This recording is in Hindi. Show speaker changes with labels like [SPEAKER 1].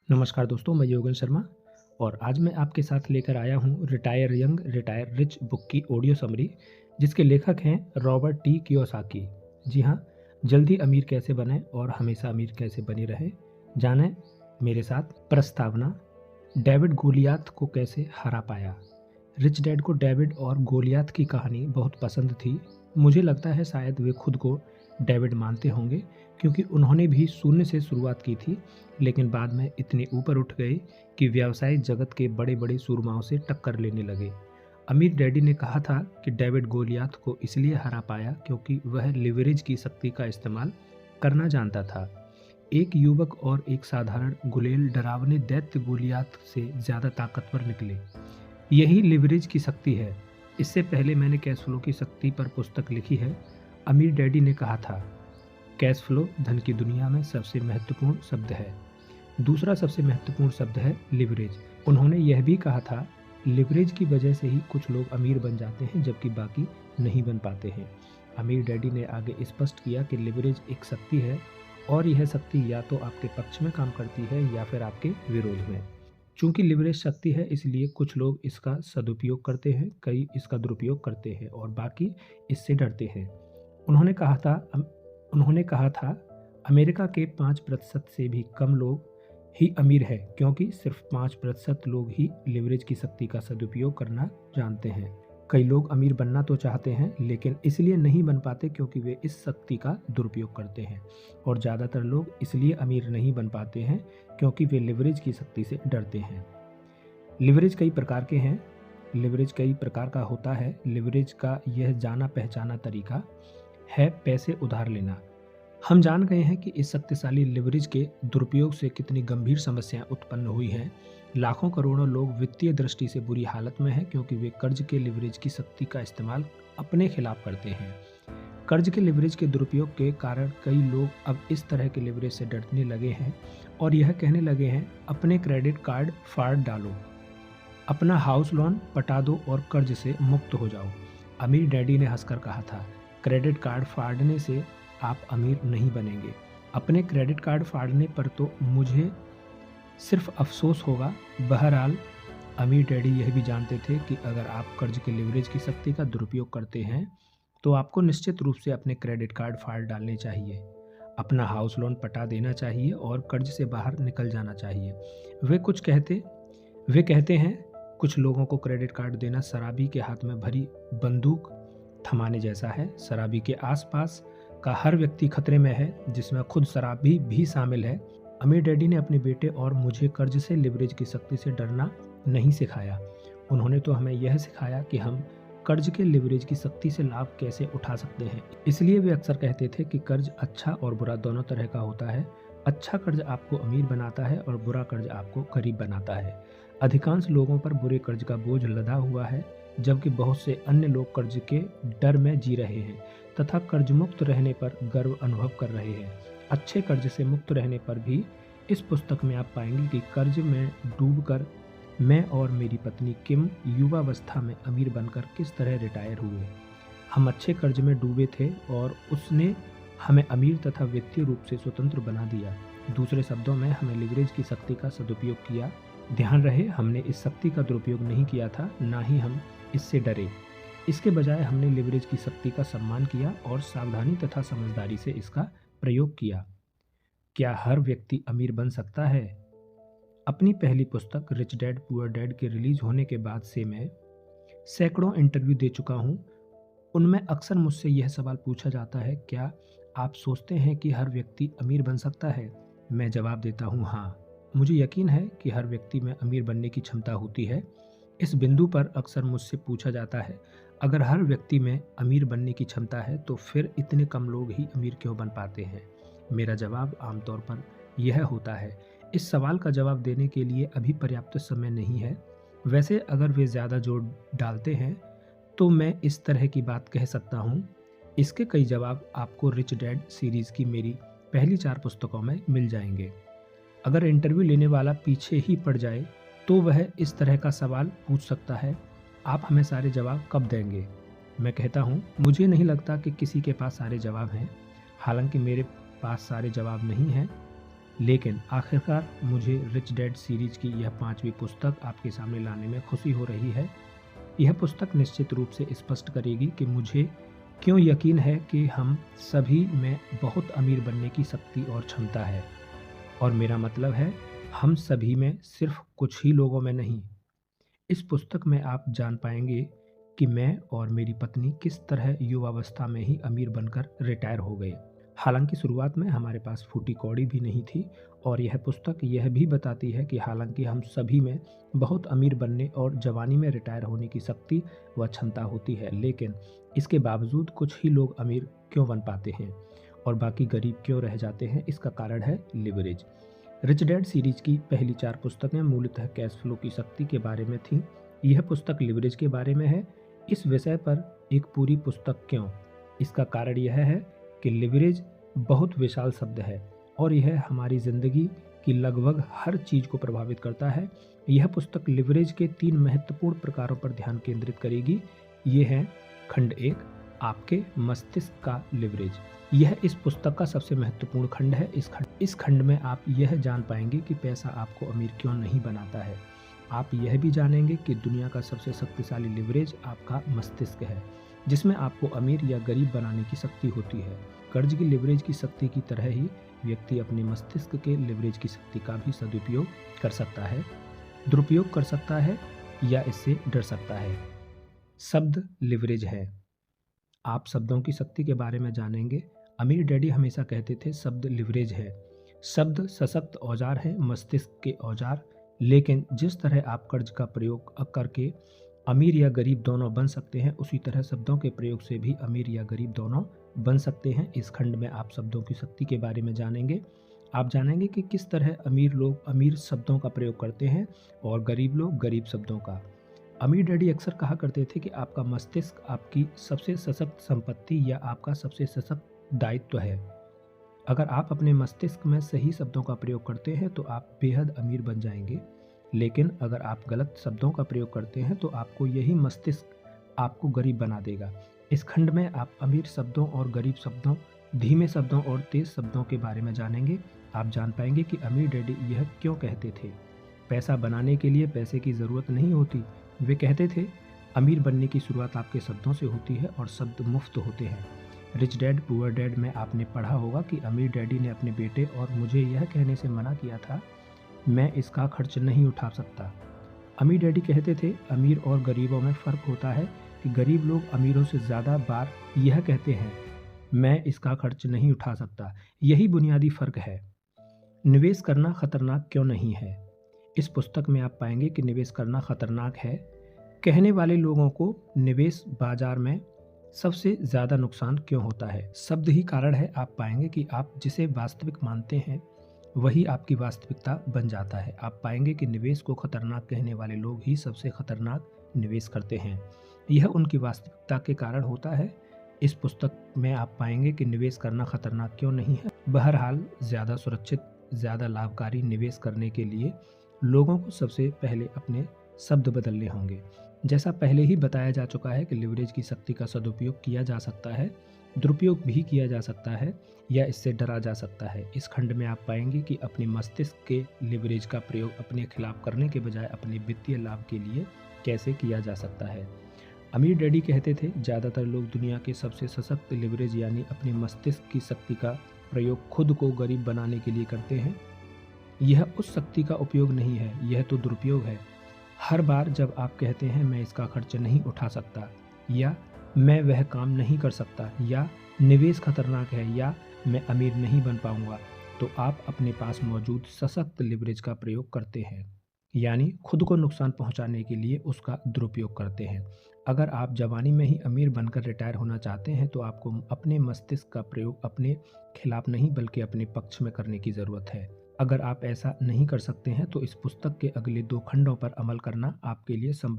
[SPEAKER 1] नमस्कार दोस्तों, मैं योगेन शर्मा और आज मैं आपके साथ लेकर आया हूँ retire young retire rich book की ऑडियो समरी, जिसके लेखक हैं रॉबर्ट टी कियोसाकी। जी हाँ, जल्दी अमीर कैसे बने और हमेशा अमीर कैसे बने रहे, जानें मेरे साथ। प्रस्तावना। डेविड गोलियात को कैसे हरा पाया। रिच डैड को डेविड और गोलियात की कहानी बहुत पसंद थी। मुझे लगता है शायद वे खुद को डेविड मानते होंगे, क्योंकि उन्होंने भी शून्य से शुरुआत की थी, लेकिन बाद में इतने ऊपर उठ गए कि व्यावसायिक जगत के बड़े बड़े सूरमाओं से टक्कर लेने लगे। अमीर डैडी ने कहा था कि डेविड गोलियात को इसलिए हरा पाया क्योंकि वह लिवरेज की शक्ति का इस्तेमाल करना जानता था। एक युवक और एक साधारण गुलेल डरावने दैत्य गोलियात से ज़्यादा ताकतवर निकले। यही लिवरेज की शक्ति है। इससे पहले मैंने कैश फ्लो की शक्ति पर पुस्तक लिखी है। अमीर डैडी ने कहा था, कैश फ्लो धन की दुनिया में सबसे महत्वपूर्ण शब्द है। दूसरा सबसे महत्वपूर्ण शब्द है लिवरेज। उन्होंने यह भी कहा था, लिवरेज की वजह से ही कुछ लोग अमीर बन जाते हैं जबकि बाकी नहीं बन पाते हैं। अमीर डैडी ने आगे स्पष्ट किया कि लिवरेज एक शक्ति है और यह शक्ति या तो आपके पक्ष में काम करती है या फिर आपके विरोध में। चूंकि लिवरेज शक्ति है, इसलिए कुछ लोग इसका सदुपयोग करते हैं, कई इसका दुरुपयोग करते हैं और बाकी इससे डरते हैं। उन्होंने कहा था अमेरिका के 5% से भी कम लोग ही अमीर है, क्योंकि सिर्फ 5% लोग ही लिवरेज की शक्ति का सदुपयोग करना जानते हैं। कई लोग अमीर बनना तो चाहते हैं, लेकिन इसलिए नहीं बन पाते क्योंकि वे इस शक्ति का दुरुपयोग करते हैं, और ज़्यादातर लोग इसलिए अमीर नहीं बन पाते हैं क्योंकि वे लिवरेज की शक्ति से डरते हैं। लिवरेज कई प्रकार के हैं। लिवरेज कई प्रकार का होता है। लिवरेज का यह जाना पहचाना तरीका है पैसे उधार लेना। हम जान गए हैं कि इस शक्तिशाली लिवरेज के दुरुपयोग से कितनी गंभीर समस्याएं उत्पन्न हुई हैं। लाखों करोड़ों लोग वित्तीय दृष्टि से बुरी हालत में हैं क्योंकि वे कर्ज के लिवरेज की शक्ति का इस्तेमाल अपने खिलाफ करते हैं। कर्ज के लिवरेज के दुरुपयोग के कारण कई लोग अब इस तरह के लिवरेज से डरने लगे हैं और यह कहने लगे हैं, अपने क्रेडिट कार्ड फाड़ डालो, अपना हाउस लोन पटा दो और कर्ज से मुक्त हो जाओ। अमीर डैडी ने हंसकर कहा था, क्रेडिट कार्ड फाड़ने से आप अमीर नहीं बनेंगे। अपने क्रेडिट कार्ड फाड़ने पर तो मुझे सिर्फ अफसोस होगा। बहरहाल अमीर डैडी यह भी जानते थे कि अगर आप कर्ज के लिवरेज की शक्ति का दुरुपयोग करते हैं तो आपको निश्चित रूप से अपने क्रेडिट कार्ड फाड़ डालने चाहिए, अपना हाउस लोन पटा देना चाहिए और कर्ज से बाहर निकल जाना चाहिए। वे कहते हैं कुछ लोगों को क्रेडिट कार्ड देना शराबी के हाथ में भरी बंदूक थमाने जैसा है। शराबी के आसपास का हर व्यक्ति खतरे में है, जिसमें खुद शराबी भी शामिल है। अमीर डैडी ने अपने बेटे और मुझे कर्ज से लिवरेज की शक्ति से डरना नहीं सिखाया। उन्होंने तो हमें यह सिखाया कि हम कर्ज के लिवरेज की शक्ति से लाभ कैसे उठा सकते हैं। इसलिए वे अक्सर कहते थे कि कर्ज अच्छा और बुरा दोनों तरह का होता है। अच्छा कर्ज आपको अमीर बनाता है और बुरा कर्ज आपको गरीब बनाता है। अधिकांश लोगों पर बुरे कर्ज का बोझ लदा हुआ है, जबकि बहुत से अन्य लोग कर्ज के डर में जी रहे हैं तथा कर्ज मुक्त रहने पर गर्व अनुभव कर रहे हैं। अच्छे कर्ज से मुक्त रहने पर भी इस पुस्तक में आप पाएंगे कि कर्ज में डूबकर मैं और मेरी पत्नी किम युवावस्था में अमीर बनकर किस तरह रिटायर हुए। हम अच्छे कर्ज में डूबे थे और उसने हमें अमीर तथा वित्तीय रूप से स्वतंत्र बना दिया। दूसरे शब्दों में, हमें लिवरेज की शक्ति का सदुपयोग किया। ध्यान रहे, हमने इस शक्ति का दुरुपयोग नहीं किया था, ना ही हम इससे डरे। इसके बजाय हमने लिवरेज की शक्ति का सम्मान किया और सावधानी तथा समझदारी से इसका प्रयोग किया। क्या हर व्यक्ति अमीर बन सकता है? अपनी पहली पुस्तक रिच डैड पुअर डैड के रिलीज होने के बाद से मैं सैकड़ों इंटरव्यू दे चुका हूँ। उनमें अक्सर मुझसे यह सवाल पूछा जाता है, क्या आप सोचते हैं कि हर व्यक्ति अमीर बन सकता है? मैं जवाब देता हूँ, हाँ। मुझे यकीन है कि हर व्यक्ति में अमीर बनने की क्षमता होती है। इस बिंदु पर अक्सर मुझसे पूछा जाता है, अगर हर व्यक्ति में अमीर बनने की क्षमता है तो फिर इतने कम लोग ही अमीर क्यों बन पाते हैं? मेरा जवाब आमतौर पर यह होता है, इस सवाल का जवाब देने के लिए अभी पर्याप्त समय नहीं है। वैसे अगर वे ज़्यादा जोर डालते हैं तो मैं इस तरह की बात कह सकता हूँ। इसके कई जवाब आपको रिच डैड सीरीज़ की मेरी पहली 4 पुस्तकों में मिल जाएंगे। अगर इंटरव्यू लेने वाला पीछे ही पड़ जाए तो वह इस तरह का सवाल पूछ सकता है, आप हमें सारे जवाब कब देंगे? मैं कहता हूँ, मुझे नहीं लगता कि किसी के पास सारे जवाब हैं। हालांकि मेरे पास सारे जवाब नहीं हैं, लेकिन आखिरकार मुझे रिच डैड सीरीज की यह 5वीं पुस्तक आपके सामने लाने में खुशी हो रही है। यह पुस्तक निश्चित रूप से स्पष्ट करेगी कि मुझे क्यों यकीन है कि हम सभी में बहुत अमीर बनने की शक्ति और क्षमता है, और मेरा मतलब है हम सभी में, सिर्फ कुछ ही लोगों में नहीं। इस पुस्तक में आप जान पाएंगे कि मैं और मेरी पत्नी किस तरह युवावस्था में ही अमीर बनकर रिटायर हो गए। हालांकि शुरुआत में हमारे पास फूटी कौड़ी भी नहीं थी, और यह पुस्तक यह भी बताती है कि हालांकि हम सभी में बहुत अमीर बनने और जवानी में रिटायर होने की शक्ति व क्षमता होती है, लेकिन इसके बावजूद कुछ ही लोग अमीर क्यों बन पाते हैं और बाकी गरीब क्यों रह जाते हैं। इसका कारण है लिवरेज। रिच डैड सीरीज की पहली 4 पुस्तकें मूलतः कैश फ्लो की शक्ति के बारे में थीं। यह पुस्तक लिवरेज के बारे में है। इस विषय पर एक पूरी पुस्तक क्यों? इसका कारण यह है कि लिवरेज बहुत विशाल शब्द है और यह हमारी ज़िंदगी की लगभग हर चीज़ को प्रभावित करता है। यह पुस्तक लिवरेज के 3 महत्वपूर्ण प्रकारों पर ध्यान केंद्रित करेगी। ये हैं: खंड 1, आपके मस्तिष्क का लिवरेज। यह इस पुस्तक का सबसे महत्वपूर्ण खंड है। इस खंड में आप यह जान पाएंगे कि पैसा आपको अमीर क्यों नहीं बनाता है। आप यह भी जानेंगे कि दुनिया का सबसे शक्तिशाली लिवरेज आपका मस्तिष्क है, जिसमें आपको अमीर या गरीब बनाने की शक्ति होती है। कर्ज की लिवरेज की शक्ति की तरह ही व्यक्ति अपने मस्तिष्क के लिवरेज की शक्ति का भी सदुपयोग कर सकता है, दुरुपयोग कर सकता है या इससे डर सकता है। शब्द लिवरेज है। आप शब्दों की शक्ति के बारे में जानेंगे। अमीर डैडी हमेशा कहते थे शब्द लिवरेज है। शब्द सशक्त औजार है, मस्तिष्क के औजार। लेकिन जिस तरह आप कर्ज का प्रयोग करके अमीर या गरीब दोनों बन सकते हैं, उसी तरह शब्दों के प्रयोग से भी अमीर या गरीब दोनों बन सकते हैं। इस खंड में आप शब्दों की शक्ति के बारे में जानेंगे। आप जानेंगे कि किस तरह अमीर लोग अमीर शब्दों का प्रयोग करते हैं और गरीब लोग गरीब शब्दों का। अमीर डैडी अक्सर कहा करते थे कि आपका मस्तिष्क आपकी सबसे सशक्त संपत्ति या आपका सबसे सशक्त दायित्व है। अगर आप अपने मस्तिष्क में सही शब्दों का प्रयोग करते हैं तो आप बेहद अमीर बन जाएंगे, लेकिन अगर आप गलत शब्दों का प्रयोग करते हैं तो आपको यही मस्तिष्क आपको गरीब बना देगा। इस खंड में आप अमीर शब्दों और गरीब शब्दों, धीमे शब्दों और तेज शब्दों के बारे में जानेंगे। आप जान पाएंगे कि अमीर डैडी यह क्यों कहते थे। पैसा बनाने के लिए पैसे की ज़रूरत नहीं होती। वे कहते थे अमीर बनने की शुरुआत आपके शब्दों से होती है और शब्द मुफ्त होते हैं। रिच डैड पुअर डैड में आपने पढ़ा होगा कि अमीर डैडी ने अपने बेटे और मुझे यह कहने से मना किया था, मैं इसका खर्च नहीं उठा सकता। अमीर डैडी कहते थे अमीर और गरीबों में फ़र्क होता है कि गरीब लोग अमीरों से ज़्यादा बार यह कहते हैं, मैं इसका खर्च नहीं उठा सकता। यही बुनियादी फ़र्क है। निवेश करना खतरनाक क्यों नहीं है? इस पुस्तक में आप पाएंगे कि निवेश करना खतरनाक है। कहने वाले लोगों को निवेश बाजार में सबसे ज़्यादा नुकसान क्यों होता है? शब्द ही कारण है। आप पाएंगे कि आप जिसे वास्तविक मानते हैं वही आपकी वास्तविकता बन जाता है। आप पाएंगे कि निवेश को खतरनाक कहने वाले लोग ही सबसे खतरनाक निवेश करते हैं। यह उनकी वास्तविकता के कारण होता है। इस पुस्तक में आप पाएंगे कि निवेश करना खतरनाक क्यों नहीं है। बहरहाल ज़्यादा सुरक्षित, ज़्यादा लाभकारी निवेश करने के लिए लोगों को सबसे पहले अपने शब्द बदलने होंगे। जैसा पहले ही बताया जा चुका है कि लिवरेज की शक्ति का सदुपयोग किया जा सकता है, दुरुपयोग भी किया जा सकता है या इससे डरा जा सकता है। इस खंड में आप पाएंगे कि अपने मस्तिष्क के लिवरेज का प्रयोग अपने खिलाफ करने के बजाय अपने वित्तीय लाभ के लिए कैसे किया जा सकता है। अमीर डैडी कहते थे ज़्यादातर लोग दुनिया के सबसे सशक्त लिवरेज यानी अपने मस्तिष्क की शक्ति का प्रयोग खुद को गरीब बनाने के लिए करते हैं। यह उस शक्ति का उपयोग नहीं है, यह तो दुरुपयोग है। हर बार जब आप कहते हैं मैं इसका खर्च नहीं उठा सकता, या मैं वह काम नहीं कर सकता, या निवेश खतरनाक है, या मैं अमीर नहीं बन पाऊंगा, तो आप अपने पास मौजूद सशक्त लिवरेज का प्रयोग करते हैं, यानी खुद को नुकसान पहुंचाने के लिए उसका दुरुपयोग करते हैं। अगर आप जवानी में ही अमीर बनकर रिटायर होना चाहते हैं तो आपको अपने मस्तिष्क का प्रयोग अपने खिलाफ नहीं बल्कि अपने पक्ष में करने की ज़रूरत है। अगर आप ऐसा नहीं कर सकते हैं तो इस पुस्तक के अगले 2 खंडों पर अमल करना आपके लिए संभव